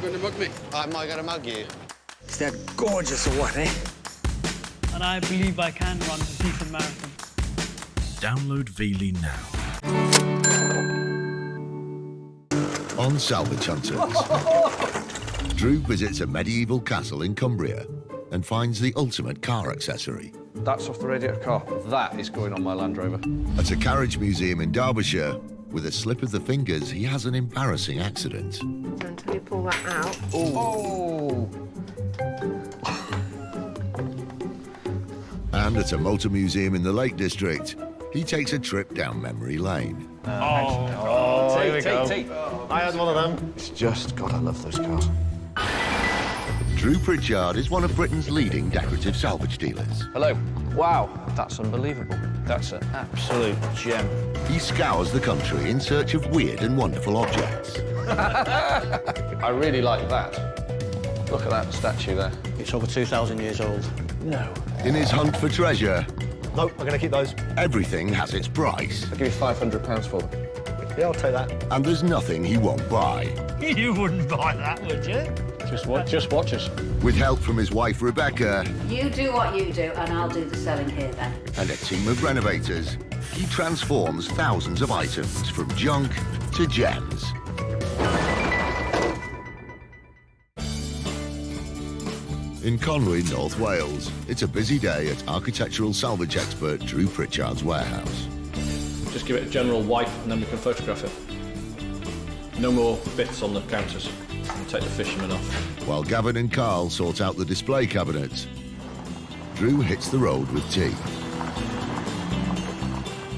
going to mug me? Am I going to mug you? Is that gorgeous or what, eh? And I believe I can run a decent marathon. Download Veely now. On Salvage Hunters, Drew visits a medieval castle in Cumbria and finds the ultimate car accessory. That's off the Radiator car. That is going on my Land Rover. At a carriage museum in Derbyshire, with a slip of the fingers, he has an embarrassing accident. Until you pull that out. Oh! And at a motor museum in the Lake District, he takes a trip down memory lane. Here we go. I had one of them. It's just, God, I love those cars. Drew Pritchard is one of Britain's leading decorative salvage dealers. Hello. Wow, that's unbelievable. That's an absolute gem. He scours the country in search of weird and wonderful objects. I really like that. Look at that statue there. It's over 2,000 years old. No. In his hunt for treasure, Nope, I'm going to keep those. everything has its price. I'll give you £500 for them. Yeah, I'll take that. And there's nothing he won't buy. You wouldn't buy that, would you? Just watch us. With help from his wife Rebecca You do what you do, and I'll do the selling here then. and a team of renovators, he transforms thousands of items from junk to gems. In Conwy, North Wales, it's a busy day at architectural salvage expert Drew Pritchard's warehouse. Just give it a general wipe and then we can photograph it. No more bits on the counters. We'll take the fishermen off. While Gavin and Carl sort out the display cabinets, Drew hits the road with tea.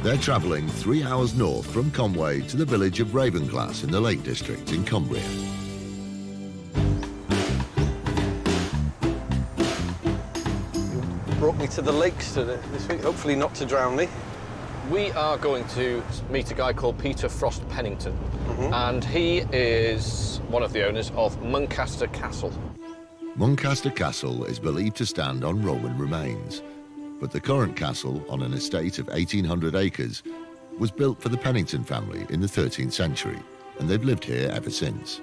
They're travelling 3 hours north from Conway to the village of Ravenglass in the Lake District in Cumbria. Brought me to the lakes this week, hopefully not to drown me. We are going to meet a guy called Peter Frost Pennington, and he is one of the owners of Muncaster Castle. Muncaster Castle is believed to stand on Roman remains, but the current castle, on an estate of 1,800 acres, was built for the Pennington family in the 13th century, and they've lived here ever since.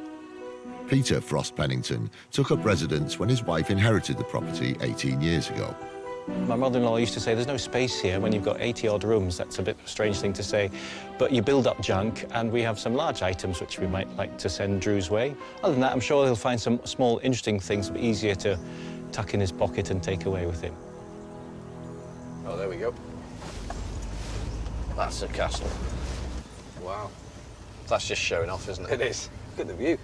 Peter Frost Pennington took up residence when his wife inherited the property 18 years ago. My mother-in-law used to say there's no space here when you've got 80-odd rooms. That's a bit of a strange thing to say. But you build up junk, and we have some large items which we might like to send Drew's way. Other than that, I'm sure he'll find some small, interesting things that are easier to tuck in his pocket and take away with him. Oh, there we go. That's a castle. Wow. That's just showing off, isn't it? It is. Look at the view.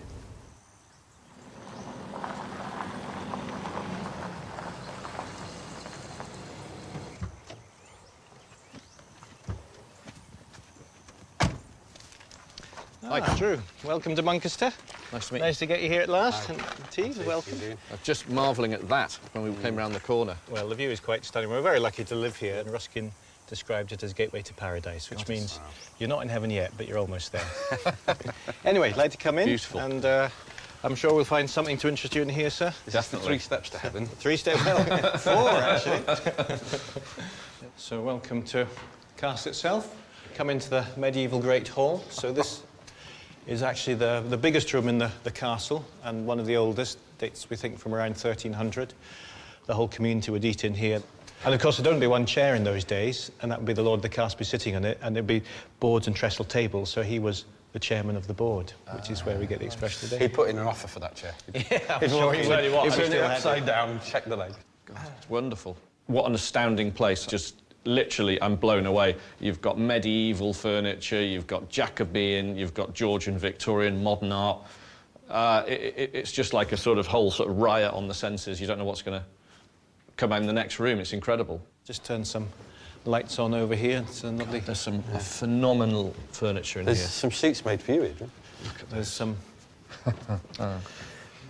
Hi, Drew. Welcome to Muncaster. Nice to meet you. Nice to get you here at last. And tea, welcome. I'm just marvelling at that when we came round the corner. Well, the view is quite stunning. We're very lucky to live here, and Ruskin described it as gateway to paradise, which means you're not in heaven yet, but you're almost there. Anyway, like to come in. Beautiful. And I'm sure we'll find something to interest you in here, sir. This is the 3 steps to heaven. 3 steps, well, 4 actually. So welcome to the castle itself. Come into the medieval Great Hall. So this is actually the biggest room in the castle, and one of the oldest. Dates, we think, from around 1300. The whole community would eat in here. And of course, there'd only be one chair in those days, and that would be the Lord of the Castle be sitting on it, and there'd be boards and trestle tables, so he was the chairman of the board, which is where we get the expression today. He'd put in an offer for that chair. Yeah, I'm sure he would. He'd turn it upside down, check the leg. God, it's wonderful. What an astounding place. Just literally, I'm blown away. You've got medieval furniture, you've got Jacobean, you've got Georgian, Victorian, modern art. It's just like a sort of whole sort of riot on the senses. You don't know what's going to come out in the next room. It's incredible. Just turn some lights on over here. It's a lovely... There's some phenomenal furniture in There's here. some seats made for you, Adrian. There's some...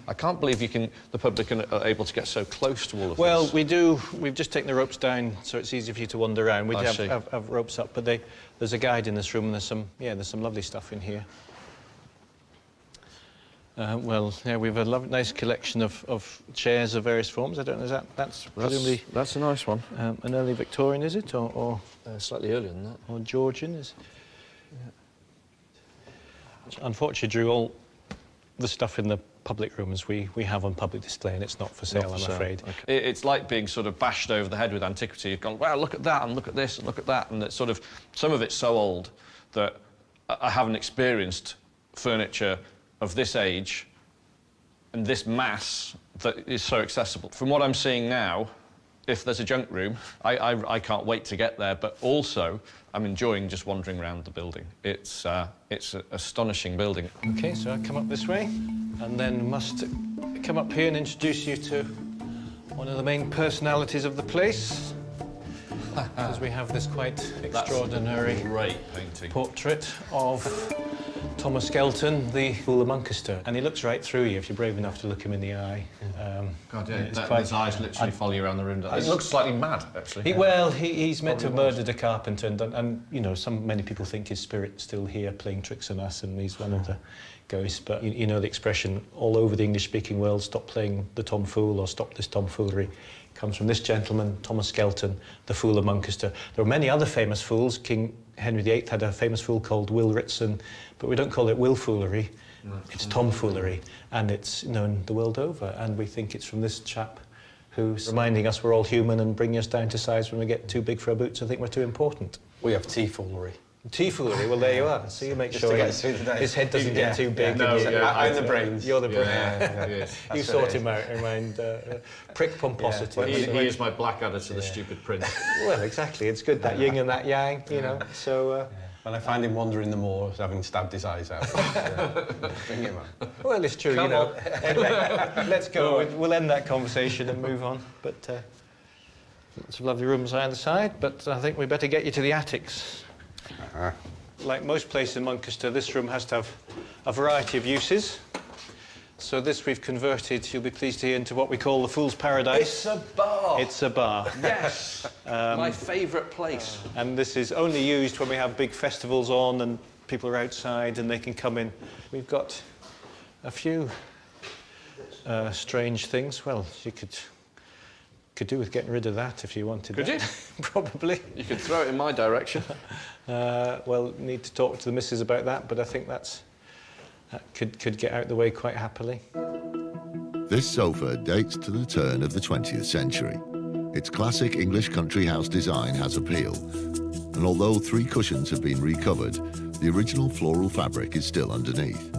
I can't believe the public are able to get so close to all of this. Well, we've just taken the ropes down so it's easy for you to wander around. We have ropes up, but there's a guide in this room, and there's some lovely stuff in here. Well, yeah, we have a nice collection of chairs of various forms. I don't know, that's presumably... That's a nice one. An early Victorian, is it, or slightly earlier than that. Or Georgian, is... Yeah. Unfortunately, Drew, all the stuff in the public rooms we have on public display, and it's not for sale, I'm afraid. Okay. It's like being sort of bashed over the head with antiquity. You've gone, well, look at that, and look at this, and look at that, and it's sort of, some of it's so old that I haven't experienced furniture of this age and this mass that is so accessible. From what I'm seeing now, if there's a junk room, I can't wait to get there, but also I'm enjoying just wandering around the building. It's an astonishing building. OK, so I come up this way, and then must come up here and introduce you to one of the main personalities of the place, because we have this quite extraordinary great painting portrait of Thomas Skelton, the Fool of Muncaster, and he looks right through you if you're brave enough to look him in the eye. God, yeah, his eyes literally follow you around the room. He looks slightly mad, actually. He's meant to have murdered a carpenter, and you know, many people think his spirit's still here playing tricks on us, and he's one of the ghosts. But you know the expression all over the English-speaking world, "Stop playing the tomfool" or "Stop this tomfoolery," comes from this gentleman, Thomas Skelton, the Fool of Muncaster. There are many other famous fools. King Henry VIII had a famous fool called Will Ritson, but we don't call it Willfoolery. It's tomfoolery, and it's known the world over. And we think it's from this chap who's reminding us we're all human and bringing us down to size when we get too big for our boots and think we're too important. We have tea-foolery. Tea-foolery, well, there you are. So you make sure his head doesn't get too big. I'm the brains. You're the brains. Yeah. You sort him out around prick pomposity. He is my Blackadder to the stupid prince. Well, exactly. It's good, that yin and that yang, you know. So. When I find him wandering the moors, having stabbed his eyes out. Bring him up. Well, it's true, you know. Anyway, let's go. We'll end that conversation and move on. But some lovely rooms either side, but I think we better get you to the attics. Like most places in Muncaster, this room has to have a variety of uses. So this we've converted, you'll be pleased to hear, into what we call the Fool's Paradise. It's a bar. It's a bar. Yes. My favourite place. And this is only used when we have big festivals on and people are outside and they can come in. We've got a few strange things. Well, you could do with getting rid of that if you wanted. Could that. you? Probably. You could throw it in my direction. Well, need to talk to the missus about that, but I think that could get out the way quite happily. This sofa dates to the turn of the 20th century. Its classic English country house design has appeal, and although 3 cushions have been recovered, the original floral fabric is still underneath.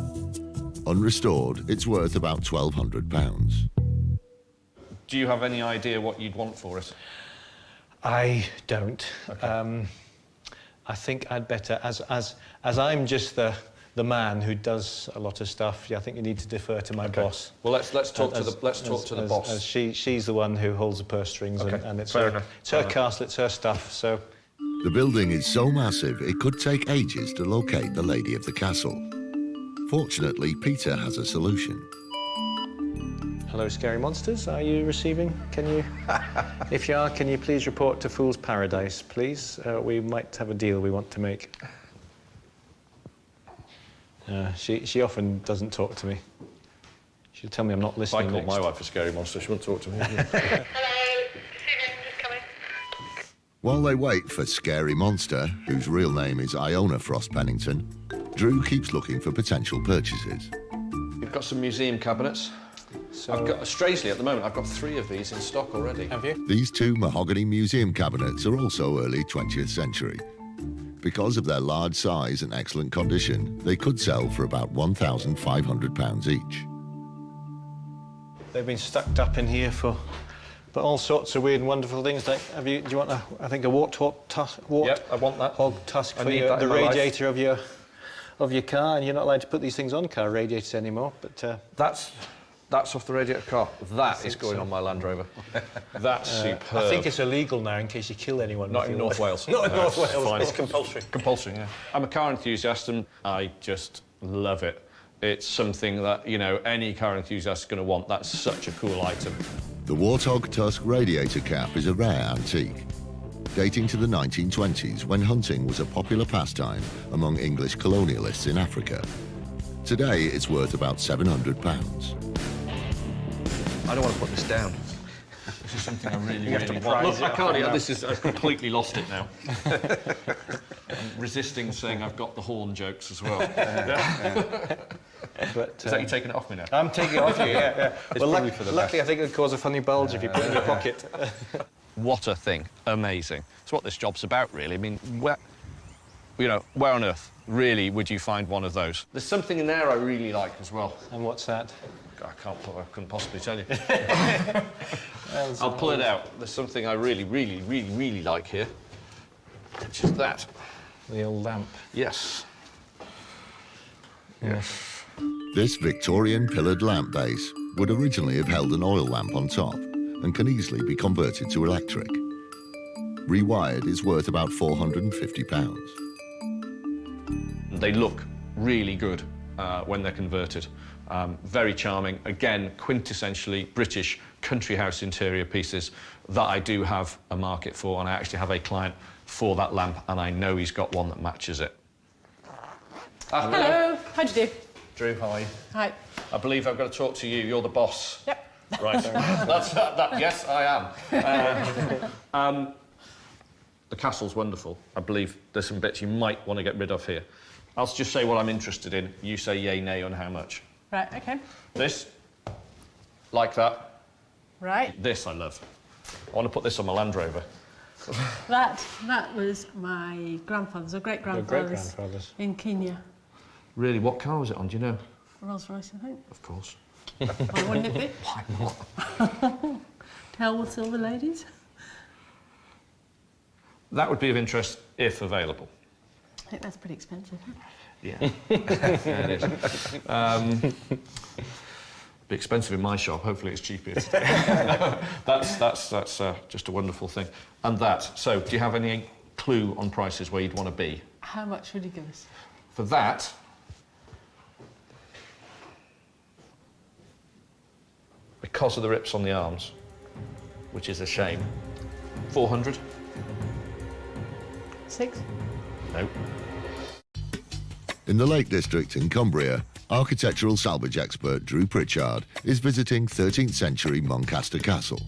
Unrestored, it's worth about £1,200. Do you have any idea what you'd want for it? I don't. Okay. I think I'd better, as I'm just the man who does a lot of stuff. I think you need to defer to my boss. Well, let's talk to the boss. As she's the one who holds the purse strings, and it's her castle, it's her stuff. So the building is so massive it could take ages to locate the lady of the castle. Fortunately, Peter has a solution. Hello, scary monsters. Are you receiving? Can you? If you are, can you please report to Fool's Paradise, please? We might have a deal we want to make. She often doesn't talk to me. She'll tell me I'm not listening. If I called my wife a scary monster, she wouldn't talk to me. Hello, Susan, just coming. While they wait for Scary Monster, whose real name is Iona Frost Pennington, Drew keeps looking for potential purchases. We've got some museum cabinets. So strangely, at the moment, I've got 3 of these in stock already. Have you? These 2 mahogany museum cabinets are also early 20th century. Because of their large size and excellent condition, they could sell for about £1,500 each. They've been stuck up in here for all sorts of weird and wonderful things. Like, do you want a warthog tusk? Yep, I want that. Hog tusk for the radiator of your car, and you're not allowed to put these things on car radiators anymore. But that's off the radiator car. That is going on my Land Rover. That's superb. I think it's illegal now in case you kill anyone. Not in North Wales. Not in North Wales. Fine. It's compulsory. Compulsory, yeah. I'm a car enthusiast and I just love it. It's something that, you know, any car enthusiast is going to want. That's such a cool item. The Warthog Tusk radiator cap is a rare antique, dating to the 1920s when hunting was a popular pastime among English colonialists in Africa. Today, it's worth about £700. I don't want to put this down. This is something I really want. Look, I can't. This is. I've completely lost it now. I'm resisting saying I've got the horn jokes as well. But, is that you taking it off me now? I'm taking it off you, yeah. Well, for the luckily, I think it would cause a funny bulge if you put it in your pocket. What a thing. Amazing. It's what this job's about, really. I mean, where on earth, really, would you find one of those? There's something in there I really like as well. And what's that? I couldn't possibly tell you. I'll pull it out. There's something I really like here, which is that. The old lamp. Yes. Yes. This Victorian pillared lamp base would originally have held an oil lamp on top and can easily be converted to electric. Rewired is worth about £450. They look really good when they're converted. Very charming. Again, quintessentially British country house interior pieces that I do have a market for, and I actually have a client for that lamp, and I know he's got one that matches it. Hello. How do you do? Drew, how are you? Hi. I believe I've got to talk to you. You're the boss. Yep. Right. Yes, I am. The castle's wonderful. I believe there's some bits you might want to get rid of here. I'll just say what I'm interested in. You say yay, nay on how much. Right, OK. This, like that. Right. This I love. I want to put this on my Land Rover. That was my grandfather's or great-grandfather's in Kenya. Really, what car was it on, do you know? Rolls Royce, I think. Of course. Why wouldn't it be? Why not? Tell the silver ladies. That would be of interest if available. I think that's pretty expensive. Yeah. Yeah, it is. Be expensive in my shop. Hopefully, it's cheaper today. That's just a wonderful thing. And that. So, do you have any clue on prices where you'd want to be? How much would you give us? For that, because of the rips on the arms, which is a shame, 400. 6? No. In the Lake District in Cumbria, architectural salvage expert Drew Pritchard is visiting 13th century Muncaster Castle.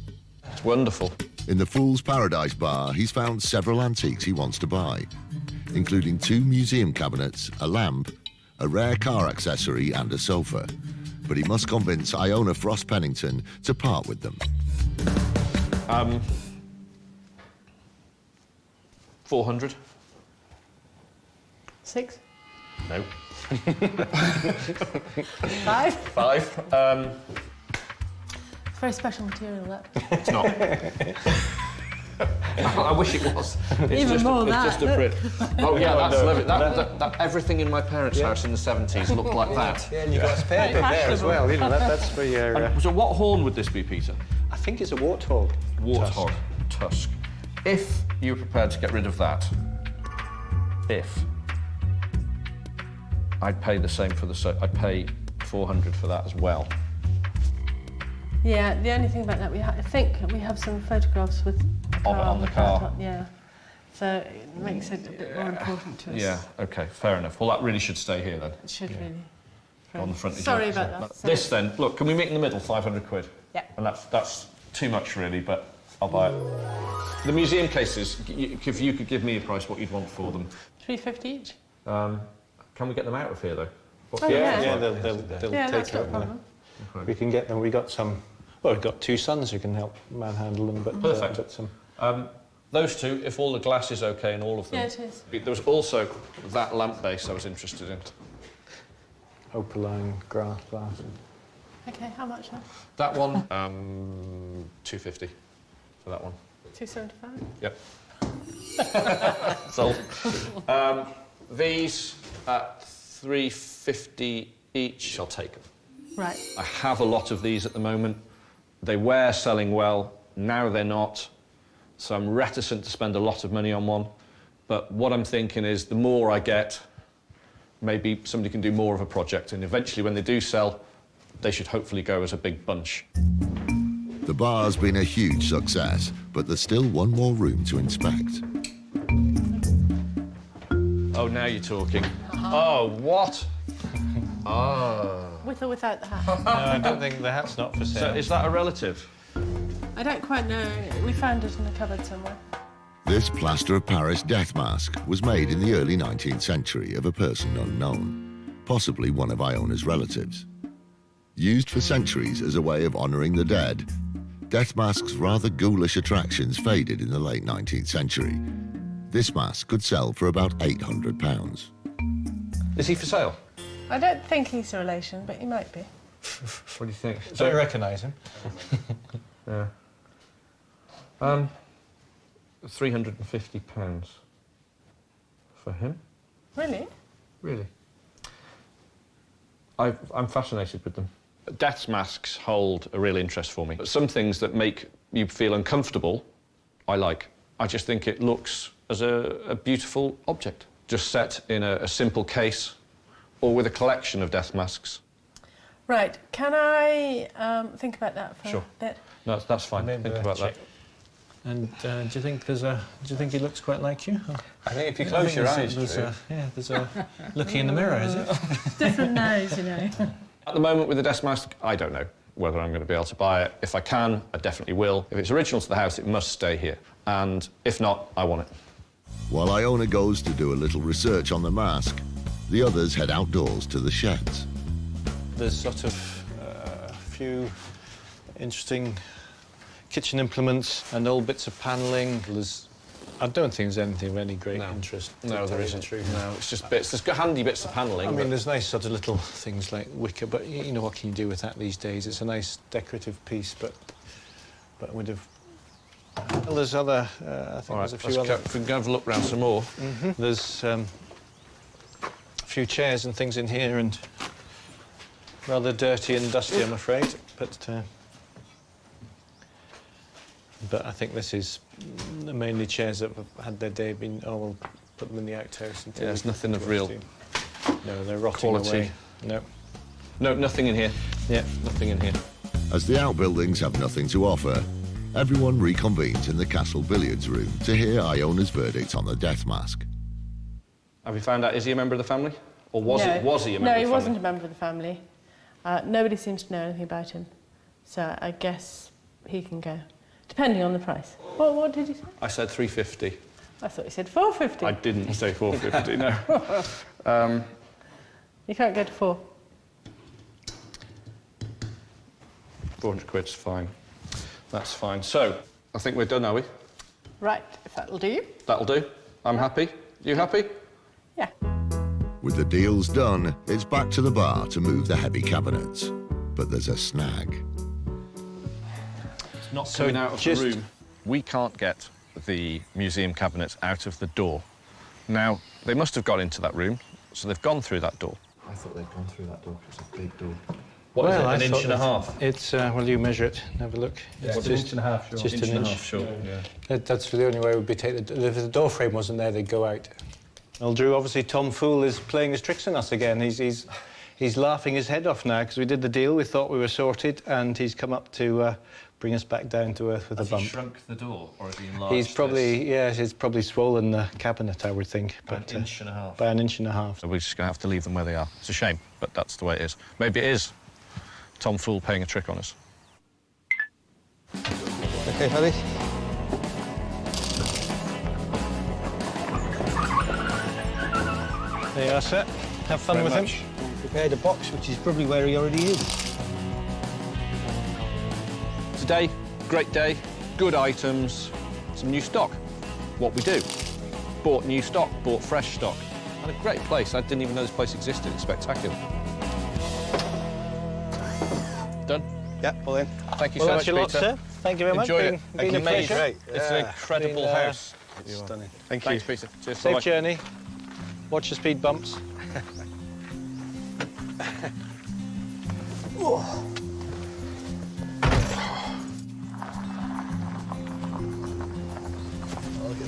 It's wonderful. In the Fool's Paradise bar, he's found several antiques he wants to buy, including 2 museum cabinets, a lamp, a rare car accessory and a sofa. But he must convince Iona Frost Pennington to part with them. 400. 6? No. 5? 5. It's very special material, that. It's not. I wish it was. It's Even just more a, than it's that. just a Brit. Oh yeah, that's lovely. That everything in my parents' house in the 70s looked like that. Yeah, and you've got a spare bit there as well. You know, that's for your... So what horn would this be, Peter? I think it's a warthog. Warthog tusk. If you were prepared to get rid of that, I'd pay the same for the... I'd pay 400 for that as well. Yeah, the only thing about that, I think we have some photographs with the car on the car. Top, yeah. So it makes it a bit more important to us. Yeah, OK, fair enough. Well, that really should stay here, then. It should really. On the front. Sorry about that. This, then, look, can we meet in the middle, 500 quid? Yeah. And that's too much, really, but I'll buy it. The museum cases, if you could give me a price, what you'd want for them. 350 each. Can we get them out of here, though? Yeah, they'll Yeah, take that's it. no problem. We can get them. We got some. Well, we've got 2 sons who can help manhandle them, but perfect. But some. Those 2, if all the glass is OK in all of them. Yeah, it is. There was also that lamp base I was interested in. Opaline glass. OK, how much then? That one, 250 for that one. 275? Yep. Sold. These at 350 each, I'll take them. Right. I have a lot of these at the moment. They were selling well, now they're not. So I'm reticent to spend a lot of money on one. But what I'm thinking is the more I get, maybe somebody can do more of a project. And eventually when they do sell, they should hopefully go as a big bunch. The bar's been a huge success, but there's still one more room to inspect. Oh, now you're talking. Oh, what? Oh. With or without the hat? No, I don't think the hat's not for sale. So is that a relative? I don't quite know. We found it in a cupboard somewhere. This plaster of Paris death mask was made in the early 19th century of a person unknown, possibly one of Iona's relatives. Used for centuries as a way of honouring the dead, death mask's rather ghoulish attractions faded in the late 19th century. This mask could sell for about £800. Is he for sale? I don't think he's a relation, but he might be. What do you think? Do you recognise him? Yeah. £350 for him. Really? Really? I'm fascinated with them. Death masks hold a real interest for me. Some things that make you feel uncomfortable, I like. I just think it looks as a beautiful object, just set in a simple case or with a collection of death masks. Right, can I think about that for Sure. a bit? No, that's fine. Think about that. And do you think there's a? Do you think he looks quite like you? I think if you close your eyes, there's a looking in the mirror, is it? Different nose, you know. At the moment with the death mask, I don't know whether I'm going to be able to buy it. If I can, I definitely will. If it's original to the house, it must stay here. And if not, I want it. While Iona goes to do a little research on the mask, the others head outdoors to the sheds. There's sort of a few interesting kitchen implements and old bits of panelling. I don't think there's anything of any great interest. No, there isn't. No, it's just bits. There's handy bits of panelling. I mean, there's nice sort of little things like wicker, but you know, what can you do with that these days? It's a nice decorative piece, but would have... Well, there's other... I think there's a few other... If we can have a look round some more. There's a few chairs and things in here, and rather dirty and dusty, I'm afraid, but I think this is mainly chairs that have had their day been... Oh, we'll put them in the outhouse. Yeah, there's nothing of real... No, they're rotting away. No. No, nothing in here. Yeah. Nothing in here. As the outbuildings have nothing to offer, everyone reconvenes in the castle billiards room to hear Iona's verdict on the death mask. Have you found out, is he a member of the family? Or was he a member of the family? No, he wasn't a member of the family. Nobody seems to know anything about him. So I guess he can go, depending on the price. What did you say? I said 350. I thought you said 450. I didn't say 450, no. You can't go to 4. 400 quid's fine. That's fine. So, I think we're done, are we? Right, if that'll do you. That'll do. I'm happy. You happy? Yeah. With the deals done, it's back to the bar to move the heavy cabinets. But there's a snag. It's not coming out of the room. We can't get the museum cabinets out of the door. Now, they must have got into that room, so they've gone through that door. I thought they'd gone through that door, because it's a big door. What is it, an inch and a half? It's, well, you measure it and have a look. Yeah, it's an inch and a half, sure. Just an inch. Sure, yeah. That's the only way it would be taken. If the door frame wasn't there, they'd go out. Well, Drew, obviously Tom Fool is playing his tricks on us again. He's laughing his head off now, because we did the deal, we thought we were sorted, and he's come up to bring us back down to earth with a bump. Has he shrunk the door, or has he enlarged He's probably, he's probably swollen the cabinet, I would think. But an inch and a half. By an inch and a half. So we're just going to have to leave them where they are. It's a shame, but that's the way it is. Maybe it is Tom Fool playing a trick on us. OK, Paddy? There you are, sir. Have fun with him. Prepared a box, which is probably where he already is. Today, great day, good items, some new stock. What we do. Bought new stock, bought fresh stock. And a great place. I didn't even know this place existed. It's spectacular. Done? Yeah, all in. Thank you Well, so that's much, your lot, Peter. sir. Thank you very much. Enjoyed it. Been a pleasure. Great. It's an incredible house. Stunning. Thanks, Peter. Cheers. Safe Bye-bye. journey. Watch your speed bumps.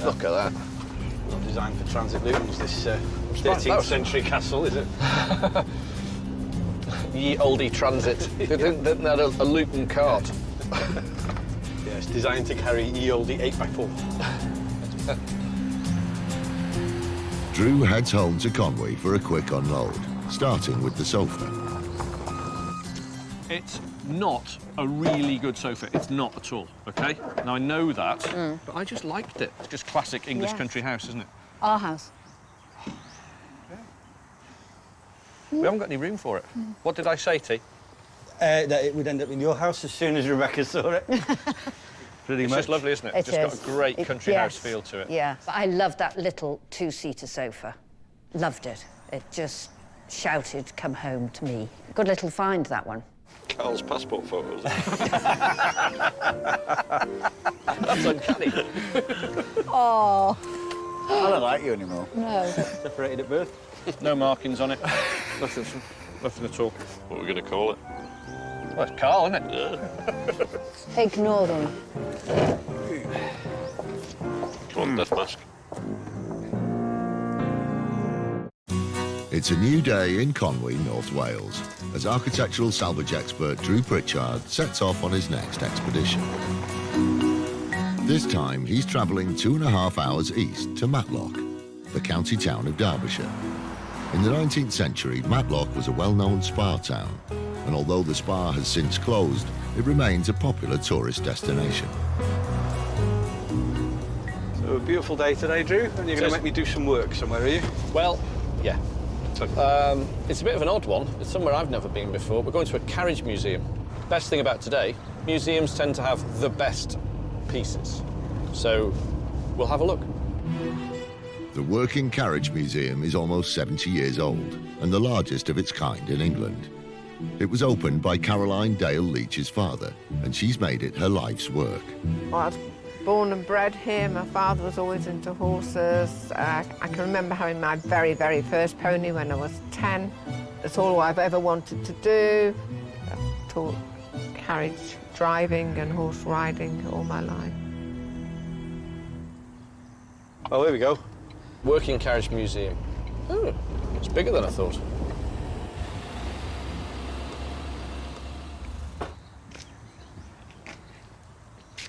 Look at that. Not designed for transit looms, this 13th century castle, is it? Ye olde transit. They didn't have a Luton cart. Yeah, it's designed to carry ye olde 8x4. Drew heads home to Conway for a quick unload, starting with the sofa. It not a really good sofa. It's not at all, OK? Now, I know that, but I just liked it. It's just classic English country house, isn't it? Our house. We haven't got any room for it. What did I say, T? That it would end up in your house as soon as Rebecca saw it. Pretty It's much. just lovely, isn't it? It's just got a great country house feel to it. Yeah, but I love that little two-seater sofa. Loved it. It just shouted, "Come home" to me. Good little find, that one. Carl's passport photos. That's uncanny. Oh. I don't like you anymore. No. Separated at birth. No markings on it. Nothing at all. What are we going to call it? Well, it's Carl, isn't it? Ignore them. Come on, death mask. It's a new day in Conwy, North Wales, as architectural salvage expert Drew Pritchard sets off on his next expedition. This time, he's travelling 2.5 hours east to Matlock, the county town of Derbyshire. In the 19th century, Matlock was a well-known spa town, and although the spa has since closed, it remains a popular tourist destination. So a beautiful day today, Drew, and you're going to make me do some work somewhere, are you? Well, yeah. It's a bit of an odd one. It's somewhere I've never been before. We're going to a carriage museum. Best thing about today, museums tend to have the best pieces. So we'll have a look. The Working Carriage Museum is almost 70 years old and the largest of its kind in England. It was opened by Caroline Dale Leach's father, and she's made it her life's work. Well, I was born and bred here. My father was always into horses. I can remember having my very, very first pony when I was 10. That's all I've ever wanted to do. I've taught carriage driving and horse riding all my life. Oh, here we go. Working Carriage Museum. Oh, it's bigger than I thought.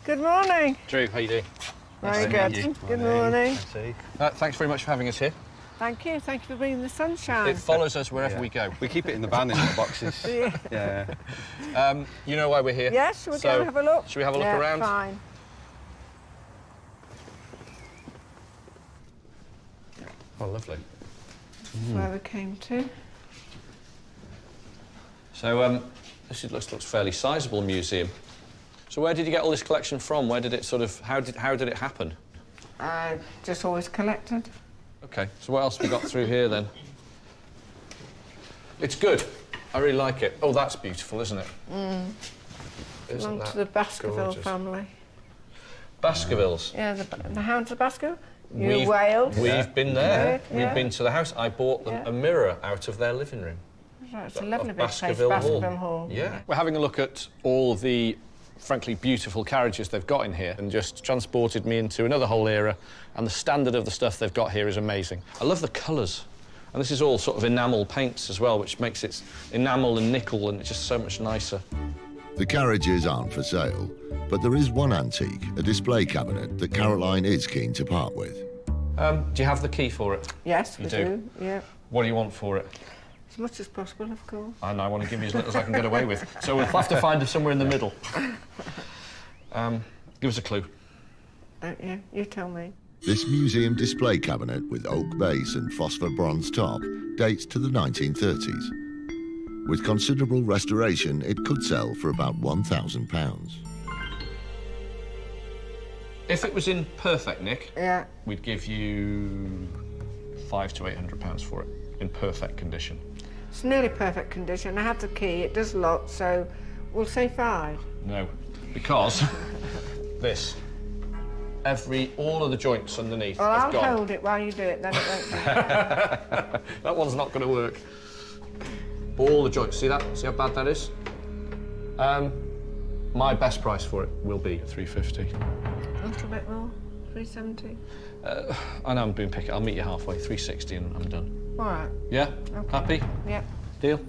Good morning. Drew, how you doing? Very good. Good morning. Thanks very much for having us here. Thank you. Thank you for bringing the sunshine. It follows us wherever we go. We keep it in the van in the boxes. Yeah. You know why we're here? Yes, shall we go and have a look? Should we have a look around? Fine. Oh, lovely. That's where we came to. So, this looks fairly sizable museum. So where did you get all this collection from? Where did it sort of, how did it happen? Just always collected. Okay, so what else have we got through here then? It's good. I really like it. Oh, that's beautiful, isn't it? Belonged to the Baskerville family. Baskervilles? Yeah, the Hounds of Baskerville. Wales. We've been there. Yeah. We've been to the house. I bought them a mirror out of their living room. It's a lovely big place, Baskerville Hall. Yeah. We're having a look at all the frankly beautiful carriages they've got in here, and just transported me into another whole era, and the standard of the stuff they've got here is amazing. I love the colours, and this is all sort of enamel paints as well, which makes it enamel and nickel, and it's just so much nicer. The carriages aren't for sale, but there is one antique, a display cabinet, that Caroline is keen to part with. Do you have the key for it? Yes, you we do. Yeah. What do you want for it? As much as possible, of course. And I want to give you as little as I can get away with. So we'll have to find it somewhere in the middle. Give us a clue. Don't you? You tell me. This museum display cabinet with oak base and phosphor bronze top dates to the 1930s. With considerable restoration, it could sell for about £1,000. If it was in perfect nick, yeah, we'd give you £500 to £800 for it, in perfect condition. It's nearly perfect condition. I have the key. It does lock, so we'll say 5. No, because this, all of the joints underneath Well, have gone. I'll hold it while you do it, then it won't do it. That one's not going to work. All the joints, see that? See how bad that is? My best price for it will be £350. A little bit more, 370. I know I'm being picky. I'll meet you halfway, £360, and I'm done. All right. Yeah? Okay. Happy? Yep. Deal?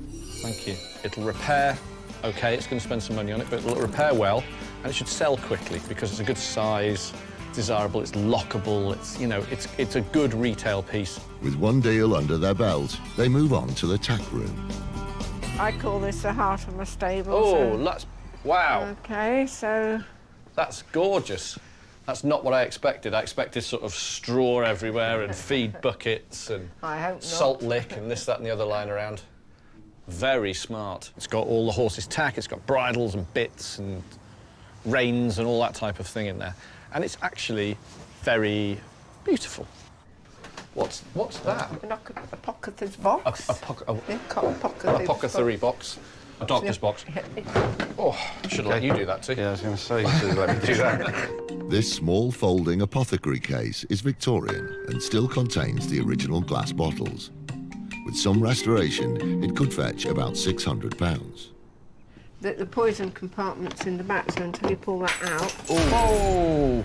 Thank you. It'll repair, okay, it's going to spend some money on it, but it'll repair well, and it should sell quickly because it's a good size, desirable, it's lockable, it's, you know, it's a good retail piece. With one deal under their belt, they move on to the tack room. I call this the heart of my stable. Oh, so. that's... Wow. Okay, so... That's gorgeous. That's not what I expected. I expected sort of straw everywhere and feed buckets and I hope not. salt lick and this, that and the other lying around. Very smart. It's got all the horse's tack, it's got bridles and bits and reins and all that type of thing in there. And it's actually very beautiful. What's that? An apocalypse box. Apothecary box. A doctor's box. Oh, I should let you do that too. Yeah, I was going to say, you should let me do that. This small folding apothecary case is Victorian and still contains the original glass bottles. With some restoration, it could fetch about £600. The poison compartment's in the back, so until you pull that out... Oh!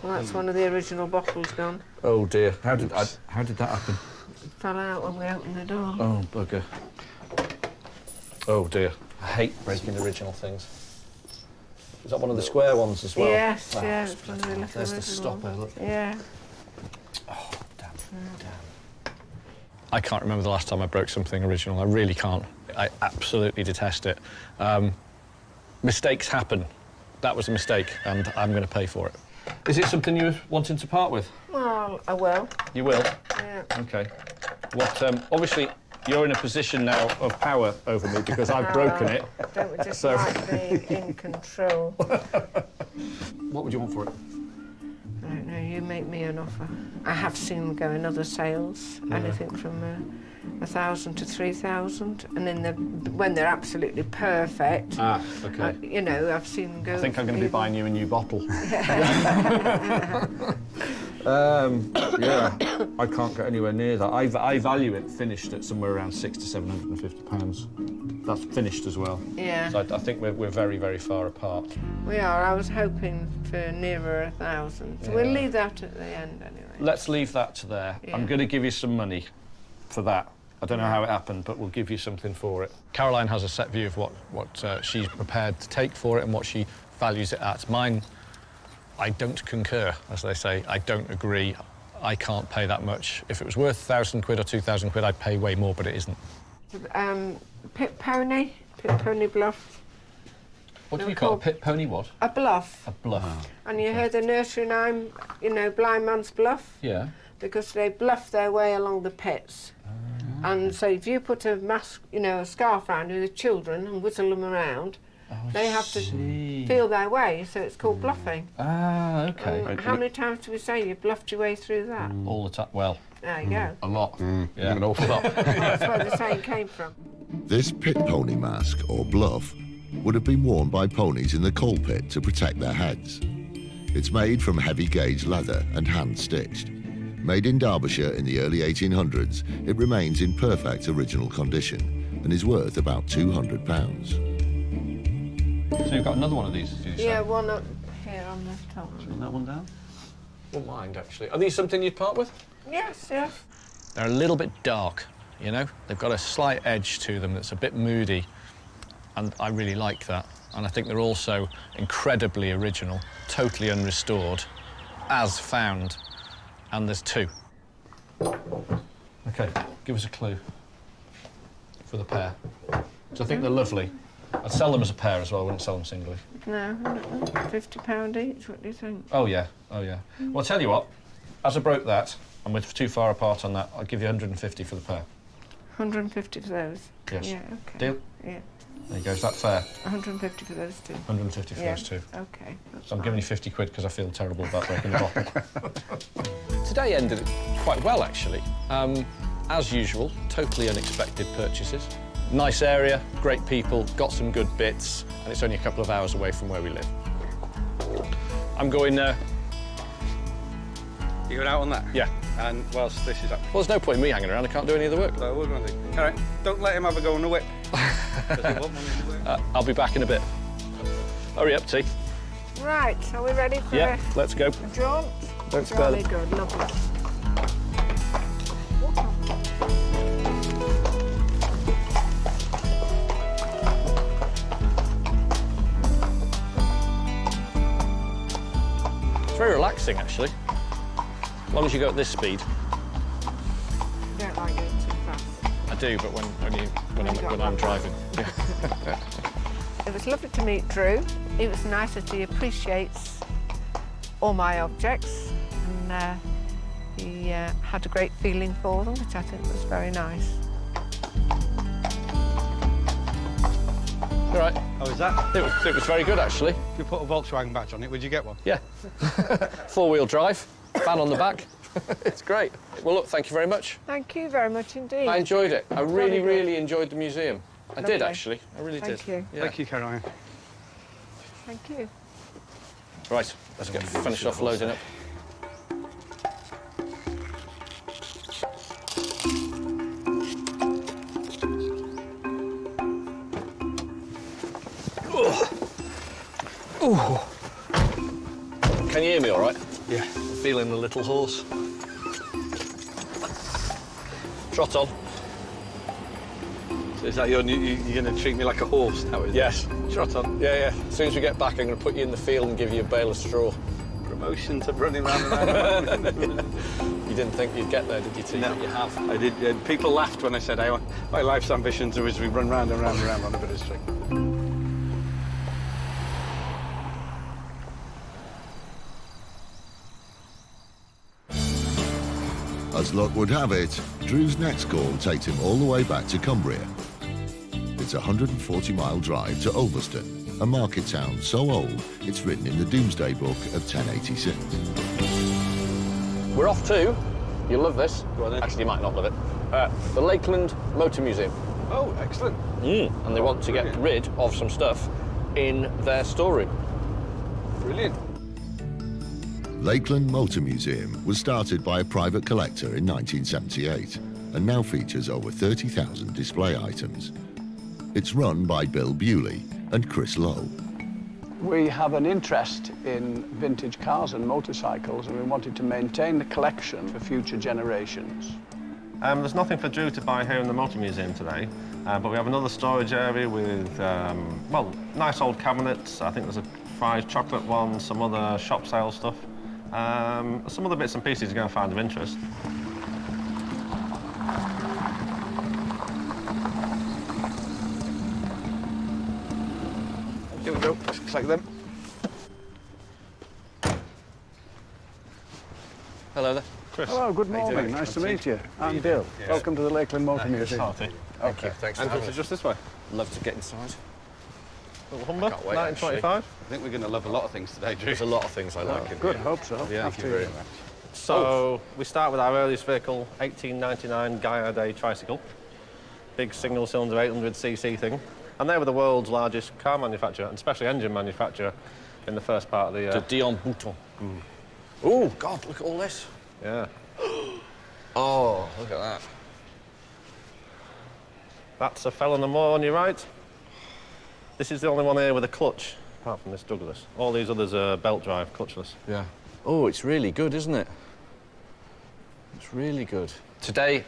Well, that's one of the original bottles gone. Oh dear. How did that happen? It fell out when we opened the door. Oh, bugger. Oh dear. I hate breaking original things. Is that one of the square ones as well? Yes, yeah, it's one of the little There's the original stopper, ones. look. Yeah. Oh, damn. I can't remember the last time I broke something original. I really can't. I absolutely detest it. Mistakes happen. That was a mistake, and I'm going to pay for it. Is it something you're wanting to part with? Well, I will. You will? Yeah. OK. What, obviously, you're in a position now of power over me because I've broken it. Don't we just like being in control? What would you want for it? I don't know, you make me an offer. I have seen them go in other sales, anything from 1,000 to 3,000, and when they're absolutely perfect, OK. you know, I've seen them go. I think I'm going to be buying you a new bottle. Yeah, I can't get anywhere near that. I value it finished at somewhere around £600 to £750. That's finished as well. Yeah. So I think we're very, very far apart. We are. I was hoping for nearer 1,000. So we'll leave that at the end anyway. Let's leave that to there. Yeah. I'm going to give you some money for that. I don't know how it happened, but we'll give you something for it. Caroline has a set view of what she's prepared to take for it and what she values it at. Mine, I don't concur, as they say. I don't agree. I can't pay that much. If it was worth £1,000 or £2,000, I'd pay way more, but it isn't. Pit pony bluff. What do you call a pit pony? What? A bluff. A bluff. And you heard the nursery name, you know, Blind Man's Bluff? Yeah. Because they bluff their way along the pits. And so if you put a mask, you know, a scarf around with the children and whistle them around, they have to feel their way, so it's called bluffing. Ah, OK. How many times do we say you bluffed your way through that? All the time. Well, there you go. a lot. Yeah, an awful lot. That's where the saying came from. This pit pony mask, or bluff, would have been worn by ponies in the coal pit to protect their heads. It's made from heavy gauge leather and hand-stitched. Made in Derbyshire in the early 1800s, it remains in perfect original condition and is worth about £200. So you've got another one of these, did you say? Yeah, one up here on the top. Bring that one down? Wouldn't mind, actually. Are these something you'd part with? Yes, yes. They're a little bit dark, you know? They've got a slight edge to them that's a bit moody, and I really like that. And I think they're also incredibly original, totally unrestored, as found. And there's two. OK, give us a clue for the pair. So I think they're lovely. I'd sell them as a pair as well, I wouldn't sell them singly. No, £50 each, what do you think? Oh, yeah, oh, yeah. Well, I'll tell you what, as I broke that, and we're too far apart on that, I'll give you 150 for the pair. 150 for those? Yes. Yeah, OK. Deal? Yeah. There you go, is that fair? 150 for those two. 150 for those two. OK. So I'm giving you 50 quid because I feel terrible about breaking the bottle. Today ended quite well, actually. As usual, totally unexpected purchases. Nice area, great people, got some good bits, and it's only a couple of hours away from where we live. I'm going... You going out on that? Yeah. And whilst this is up? Well, there's no point in me hanging around, I can't do any of the work. So we're going to do. All right, don't let him have a go on the whip. I'll be back in a bit. Hurry up, T. Right, are we ready for Yeah, let's go. a jaunt? Don't spell Jolly it. good, lovely. It's very relaxing, actually. As long as you go at this speed. Don't like it. do, but when I'm driving. It was lovely to meet Drew. It was nice that he appreciates all my objects, and he had a great feeling for them, which I think was very nice. All right. How was that? It was very good, actually. If you put a Volkswagen badge on it, would you get one? Yeah. Four-wheel drive, fan on the back. It's great. Well, look, thank you very much. Thank you very much indeed. I enjoyed it. I really, good. really enjoyed the museum. I Lovely. did, actually. I really did. Thank you. Yeah. Thank you, Caroline. Thank you. Right, let's get finished off loading up. Ooh. Can you hear me all right? Yeah. I'm feeling a little hoarse. Trot on. So is that you're going to treat me like a horse now, is Yes. it? Trot on. Yeah. As soon as we get back, I'm going to put you in the field and give you a bale of straw. Promotion to running round and round. You didn't think you'd get there, did you, T? No. But you have. I did. People laughed when I said my life's ambitions was we run round and round and round on a bit of string. As luck would have it, Drew's next call takes him all the way back to Cumbria. It's a 140-mile drive to Ulverston, a market town so old it's written in the Doomsday Book of 1086. We're off to, you'll love this. Go on then. Actually, you might not love it. The Lakeland Motor Museum. Oh, excellent. And they want to get rid of some stuff in their storeroom. Brilliant. Lakeland Motor Museum was started by a private collector in 1978 and now features over 30,000 display items. It's run by Bill Bewley and Chris Lowe. We have an interest in vintage cars and motorcycles, and we wanted to maintain the collection for future generations. There's nothing for Drew to buy here in the Motor Museum today, but we have another storage area with, well, nice old cabinets. I think there's a fried chocolate one, some other shop sale stuff. Some other bits and pieces you're going to find of interest. Here we go. Let's collect them. Hello there. Chris. Hello, good morning. Nice to meet you. I'm Bill. Welcome to the Lakeland Motor Museum. Thank you. Thanks for having us. Just this way. Love to get inside. Little Humber, Can't wait, 1925. I think we're going to love a lot of things today, Drew. There's a lot of things I like. Good, hope so. Yeah, Thank you very much. So we start with our earliest vehicle, 1899 Gaillard tricycle. Big single-cylinder 800cc thing. And they were the world's largest car manufacturer, and especially engine manufacturer, in the first part of the... De Dion Bouton. Oh, God, look at all this. Yeah. Oh, look at that. That's a Felon and More on your right. This is the only one here with a clutch, apart from this Douglas. All these others are belt drive, clutchless. Yeah. Oh, it's really good, isn't it? It's really good. Today,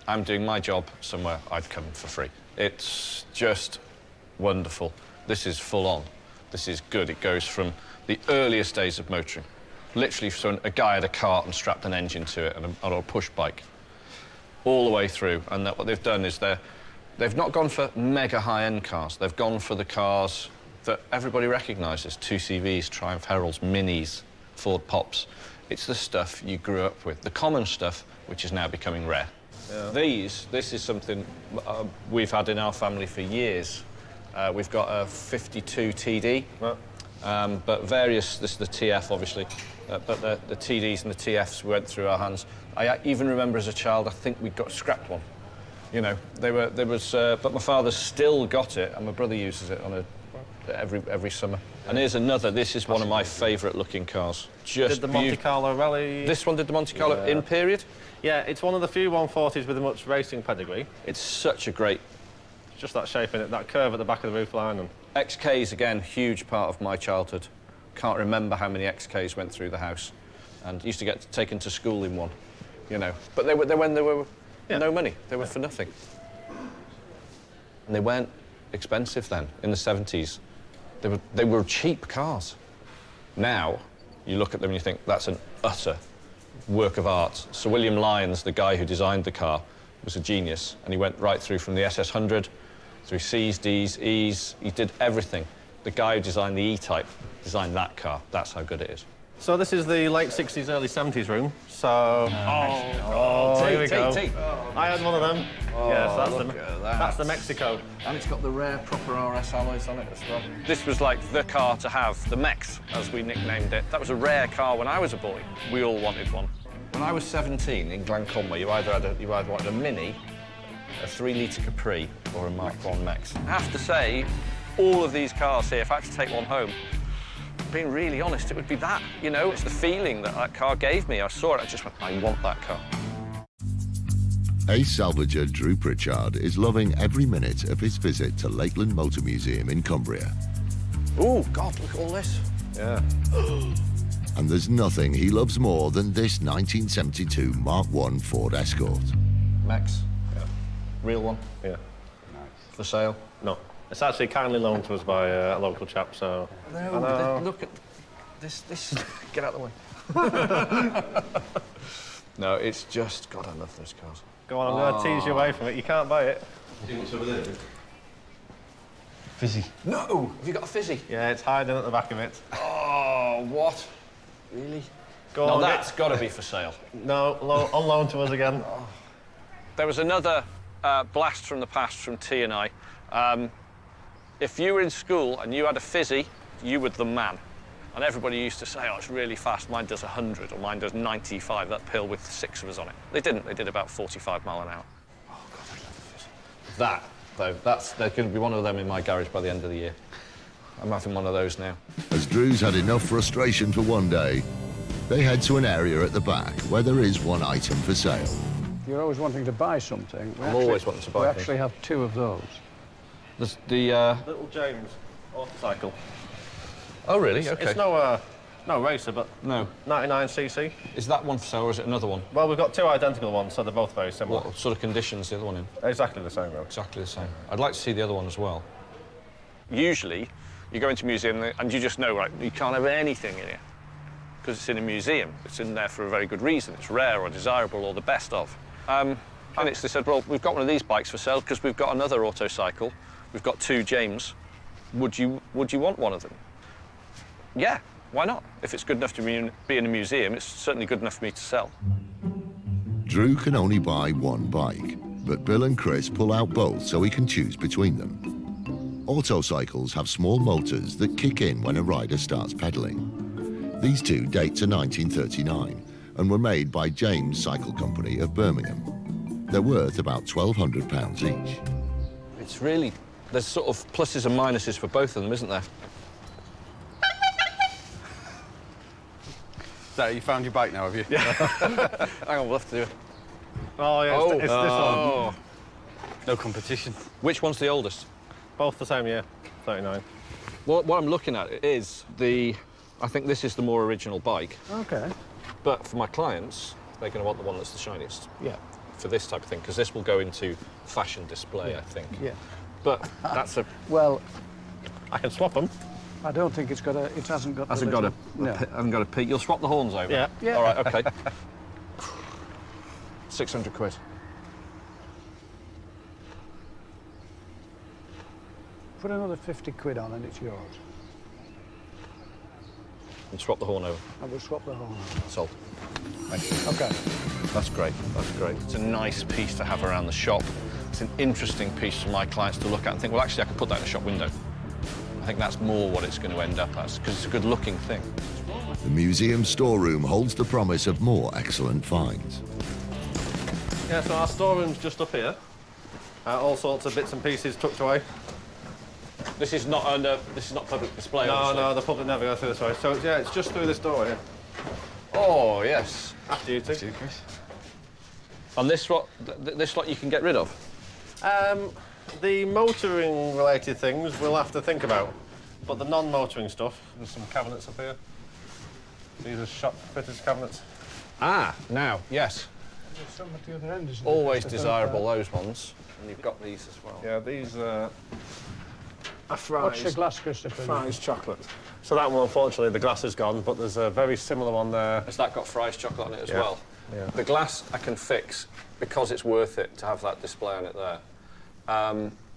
I'm doing my job somewhere I've come for free. It's just wonderful. This is full on. This is good. It goes from the earliest days of motoring. Literally, so a guy had a cart and strapped an engine to it on a push bike, all the way through. And what they've done is they've not gone for mega high-end cars. They've gone for the cars that everybody recognises: 2CVs, Triumph Heralds, Minis, Ford Pops. It's the stuff you grew up with, the common stuff, which is now becoming rare. Yeah. This is something we've had in our family for years. We've got a 52 TD, but various, this is the TF, obviously, but the TDs and the TFs went through our hands. I even remember as a child, I think we got scrapped one. You know, but my father's still got it, and my brother uses it on every summer. And here's another. This is one of my favourite looking cars. Did the Monte Carlo Rally? This one did the Monte Carlo in period? Yeah, it's one of the few 140s with a much racing pedigree. It's such a great... It's just that shape in it, that curve at the back of the roofline. And XKs, again, huge part of my childhood. Can't remember how many XKs went through the house. And used to get taken to school in one, you know. But when they were no money. They were for nothing. And they weren't expensive then, in the 70s. They were cheap cars. Now, you look at them and you think, that's an utter work of art. Sir William Lyons, the guy who designed the car, was a genius, and he went right through from the SS100, through C's, D's, E's. He did everything. The guy who designed the E-Type designed that car. That's how good it is. So this is the late 60s, early 70s room. So... here we go. I had one of them. That's the Mexico. And it's got the rare proper RS alloys on it as well. This was like the car to have, the Mex, as we nicknamed it. That was a rare car when I was a boy. We all wanted one. When I was 17 in Cumbria, you either wanted a Mini, a 3-litre Capri, or a Mark I Mex. I have to say, all of these cars here, if I had to take one home, being really honest, it would be that. You know, it's the feeling that that car gave me. I saw it, I just went, I want that car. Ace salvager Drew Pritchard is loving every minute of his visit to Lakeland Motor Museum in Cumbria. Oh, God, look at all this. Yeah. And there's nothing he loves more than this 1972 Mark I Ford Escort. Mex? Yeah. Real one? Yeah. Nice. For sale? No. It's actually kindly loaned to us by a local chap, so... No, look at this. Get out of the way. No, it's just... God, I love those cars. Go on, I'm going to tease you away from it. You can't buy it. Do you want some of this? Fizzy. No! Have you got a fizzy? Yeah, it's hiding at the back of it. Oh, what? Really? Go no, on, that's got to be for sale. No, on loan to us again. There was another blast from the past from T and I. If you were in school and you had a fizzy, you were the man. And everybody used to say, oh, it's really fast, mine does 100, or mine does 95, that pill with 6 of us on it. They didn't, they did about 45 mile an hour. Oh, God, I love the fizzy. That, though, there's going to be one of them in my garage by the end of the year. I'm having one of those now. As Drew's had enough frustration for one day, they head to an area at the back where there is one item for sale. You're always wanting to buy something. I'm always wanting to buy We things. actually have 2 of those. There's the... Little James autocycle. Oh, really? OK. It's no racer, but... No. 99cc. Is that one for sale, or is it another one? Well, we've got 2 identical ones, so they're both very similar. What sort of condition is the other one in? Exactly the same, though. Exactly the same. I'd like to see the other one as well. Usually, you go into a museum and you just know, right, you can't have anything in here. Because it's in a museum. It's in there for a very good reason. It's rare or desirable or the best of. And they said, well, we've got one of these bikes for sale because we've got another autocycle. We've got 2 James. Would you want one of them? Yeah, why not? If it's good enough to be in a museum, it's certainly good enough for me to sell. Drew can only buy one bike, but Bill and Chris pull out both so he can choose between them. Autocycles have small motors that kick in when a rider starts pedalling. These 2 date to 1939 and were made by James Cycle Company of Birmingham. They're worth about £1,200 each. It's really... There's sort of pluses and minuses for both of them, isn't there? So you found your bike now, have you? Yeah. Hang on, we'll have to do it. Oh, yeah, it's this one. No competition. Which one's the oldest? Both the same year, 39. What I'm looking at is the... I think this is the more original bike. OK. But for my clients, they're going to want the one that's the shiniest. Yeah. For this type of thing, because this will go into fashion display, I think. Yeah. But that's a... Well, I can swap them. I don't think it hasn't got Hasn't got a peak. You'll swap the horns over? Yeah. Yeah. All right, OK. 600 quid. Put another 50 quid on and it's yours. And swap the horn over. I will swap the horn. Sold. Thank you. OK. That's great, that's great. It's a nice piece to have around the shop. It's an interesting piece for my clients to look at and think, well, actually, I could put that in a shop window. I think that's more what it's going to end up as, because it's a good-looking thing. The museum storeroom holds the promise of more excellent finds. Yeah, so our storeroom's just up here. All sorts of bits and pieces tucked away. This is not public display, No, obviously. no, the public never go through this way. So, yeah, it's just through this door here. Oh, yes. After you two. After you, Chris. And this lot you can get rid of? The motoring-related things we'll have to think about. But the non-motoring stuff, there's some cabinets up here. These are shop fitters cabinets. Ah, now, yes. There's some at the other end, isn't Always desirable, those ones. And you've got these as well. Yeah, these are fries. What's your glass, Christopher? Fries chocolate. So that one, unfortunately, the glass is gone, but there's a very similar one there. Has that got Fry's chocolate on it as Yeah. well? Yeah. The glass I can fix because it's worth it to have that display on it there.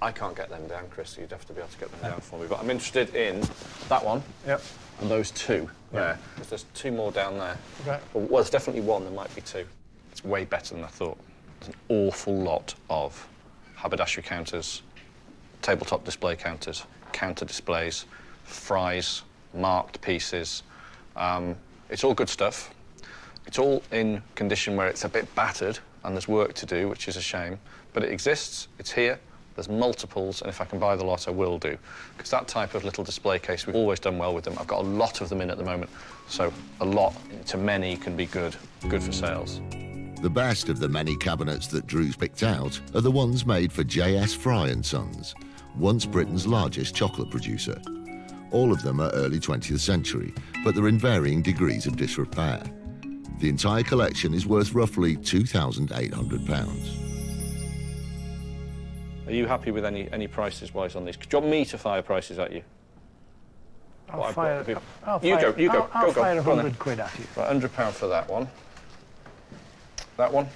I can't get them down, Chris, so you'd have to be able to get them down for me. But I'm interested in that one and those two there. Because there's two more down there. Okay. Well, there's definitely one, there might be two. It's way better than I thought. There's an awful lot of haberdashery counters, tabletop display counters, counter displays, fries, marked pieces. It's all good stuff. It's all in condition where it's a bit battered and there's work to do, which is a shame. But it exists, it's here, there's multiples, and if I can buy the lot, I will do. Because that type of little display case, we've always done well with them. I've got a lot of them in at the moment, so a lot to many can be good for sales. The best of the many cabinets that Drew's picked out are the ones made for J.S. Fry & Sons, once Britain's largest chocolate producer. All of them are early 20th century, but they're in varying degrees of disrepair. The entire collection is worth roughly £2,800. Are you happy with any prices wise on these? Do you want me to fire prices at you? I'll fire go. I'll fire go on 100 quid at you. Right, £100 for that one. That one?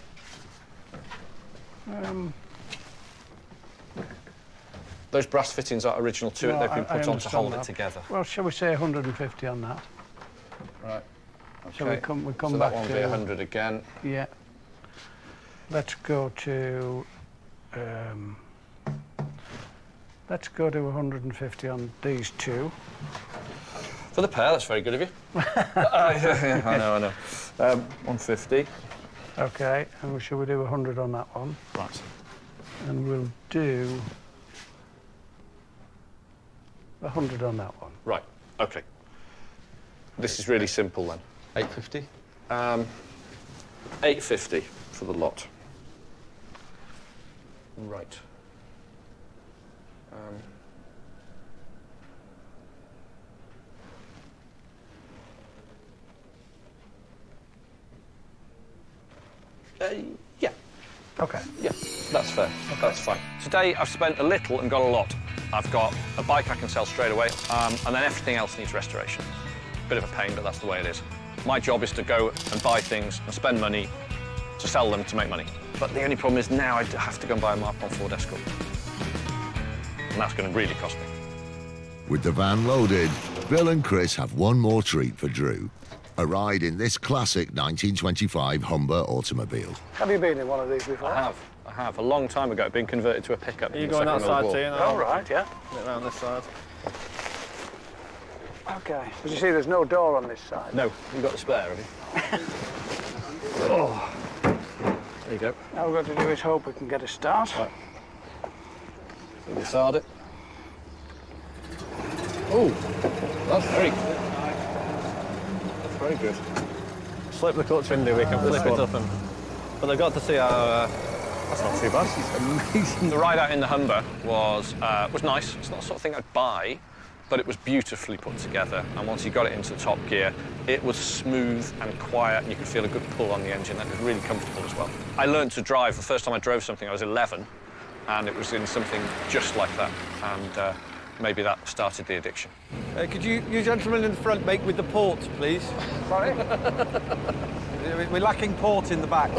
Those brass fittings are original to it. They've been put on to hold it together. Well, shall we say 150 on that? Right. Okay. So we come so back that one to... will be 100 again. Yeah. Let's go to 150 on these two. For the pair, that's very good of you. Yeah, I know. 150. Okay, and shall we do 100 on that one? Right. And we'll do 100 on that one. Right, okay. This is really simple then. 850? 850 for the lot. Right. Yeah. Okay. Yeah, that's fair. Okay. That's fine. Today I've spent a little and got a lot. I've got a bike I can sell straight away, and then everything else needs restoration. Bit of a pain, but that's the way it is. My job is to go and buy things and spend money to sell them to make money. But the only problem is now I have to go and buy a Mark 1 Ford Escort. And that's going to really cost me. With the van loaded, Bill and Chris have one more treat for Drew. A ride in this classic 1925 Humber automobile. Have you been in one of these before? I have. A long time ago, been converted to a pickup. Are you going that side too? Oh, right, yeah. Around this side. Okay. As you see, there's no door on this side. No, you've got the spare, have you? Oh. There you go. All we've got to do is hope we can get a start. Right. Start it. Oh, that's very good. Slip the clutch window, we can flip it up and... But they've got to see how... that's not too bad. This is amazing. The ride out in the Humber was nice. It's not the sort of thing I'd buy, but it was beautifully put together. And once you got it into the top gear, it was smooth and quiet, and you could feel a good pull on the engine. That was really comfortable as well. I learned to drive. The first time I drove something, I was 11, and it was in something just like that. And maybe that started the addiction. Could you gentlemen in the front make with the port, please? Sorry? We're lacking port in the back.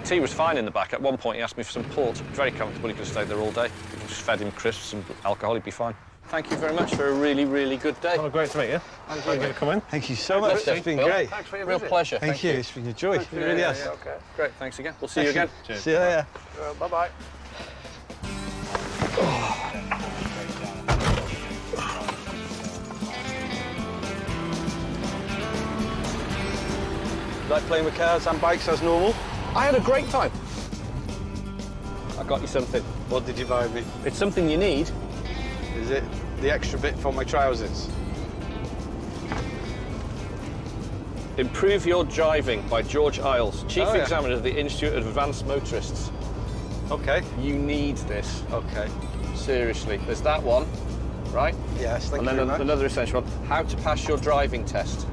Tea was fine in the back. At one point, he asked me for some port. Very comfortable. He could have stayed there all day. We just fed him crisps and alcohol. He'd be fine. Thank you very much for a really, really good day. Well, great to meet you. Thank you for coming. Thank you so much. It's been great. Thanks for your Real visit. pleasure. Thank you. It's been a joy. It really has. Yeah, okay. Great. Thanks again. We'll see you again. Cheers. See you later. Bye-bye. Like playing with cars and bikes as normal? I had a great time. I got you something. What did you buy me? It's something you need. Is it the extra bit for my trousers? Improve Your Driving by George Isles, Chief Oh, yeah. Examiner of the Institute of Advanced Motorists. Okay. You need this. Okay. Seriously. There's that one, right? Yes, thank and you then very much. another essential one, How to Pass Your Driving Test.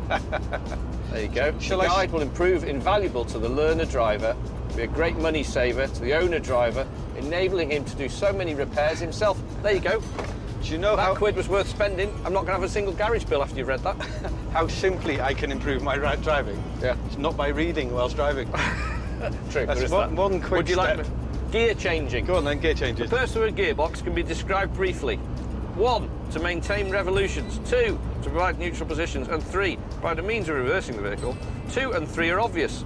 There you go. Shall the I guide will improve invaluable to the learner driver, be a great money saver to the owner driver, enabling him to do so many repairs himself. There you go. Do you know that how... quid was worth spending. I'm not going to have a single garage bill after you've read that. how simply I can improve my driving. Yeah. It's not by reading whilst driving. True. That's one quick Would you step. like gear changing? Go on then, gear changes. The first of a gearbox can be described briefly. 1, to maintain revolutions. 2, to provide neutral positions. And 3, provide a means of reversing the vehicle. 2 and 3 are obvious.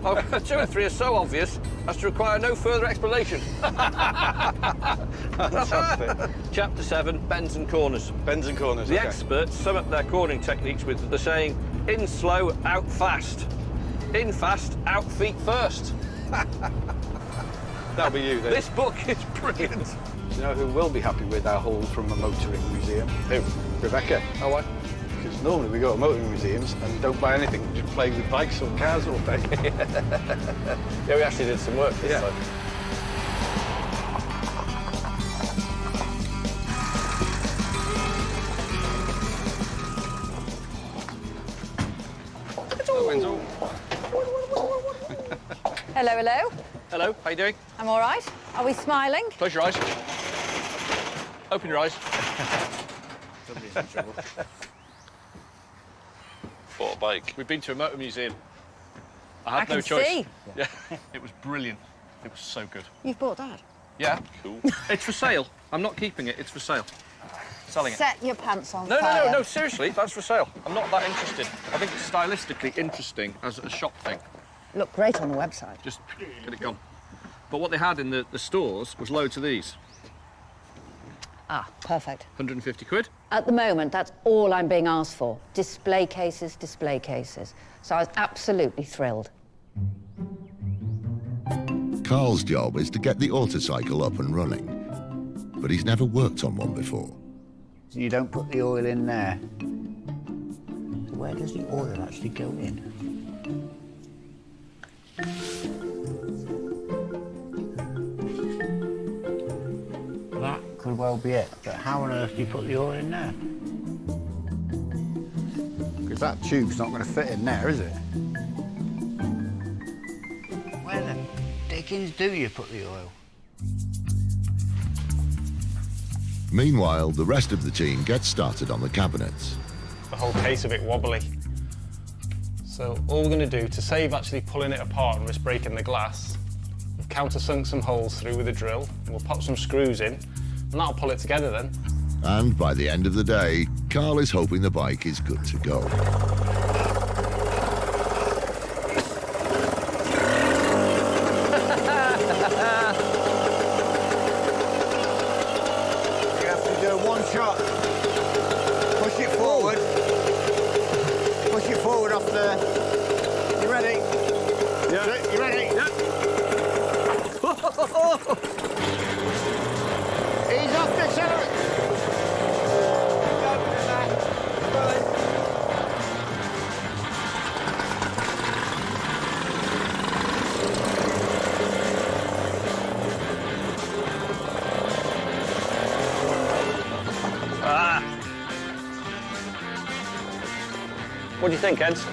2 and 3 are so obvious as to require no further explanation. Fantastic. Chapter 7, bends and corners. Bends and corners, The okay. experts sum up their cornering techniques with the saying, in slow, out fast. In fast, out feet first. That'll be you then. This book is brilliant. Do you know who will be happy with our haul from a motoring museum? Who? Rebecca. Oh, why? Because normally we go to motoring museums and don't buy anything, just play with bikes or cars all day. Yeah, we actually did some work this time. Hello, hello. Hello, how you doing? I'm all right. Are we smiling? Close your eyes. Open your eyes. Bought a bike. We've been to a motor museum. I had no choice. See. Yeah, it was brilliant. It was so good. You've bought that? Yeah. Cool. It's for sale. I'm not keeping it. It's for sale. Selling it. Set your pants on No, fire. no, seriously, that's for sale. I'm not that interested. I think it's stylistically interesting as a shop thing. Look great on the website. Just get it gone. But what they had in the stores was loads of these. Ah, perfect. 150 quid. At the moment, that's all I'm being asked for. Display cases, display cases. So I was absolutely thrilled. Carl's job is to get the autocycle up and running, but he's never worked on one before. You don't put the oil in there. So where does the oil actually go in? That could well be it, but how on earth do you put the oil in there? Because that tube's not going to fit in there, is it? Where the dickens do you put the oil? Meanwhile, the rest of the team gets started on the cabinets. The whole case of it wobbly. So all we're going to do, to save actually pulling it apart and risk breaking the glass, we've countersunk some holes through with a drill, and we'll pop some screws in, and that'll pull it together then. And by the end of the day, Carl is hoping the bike is good to go. Shot. Push it forward. Push it forward off the... You ready? Yeah. You ready? Yeah. Ease off the accelerator. What do you think, Eds?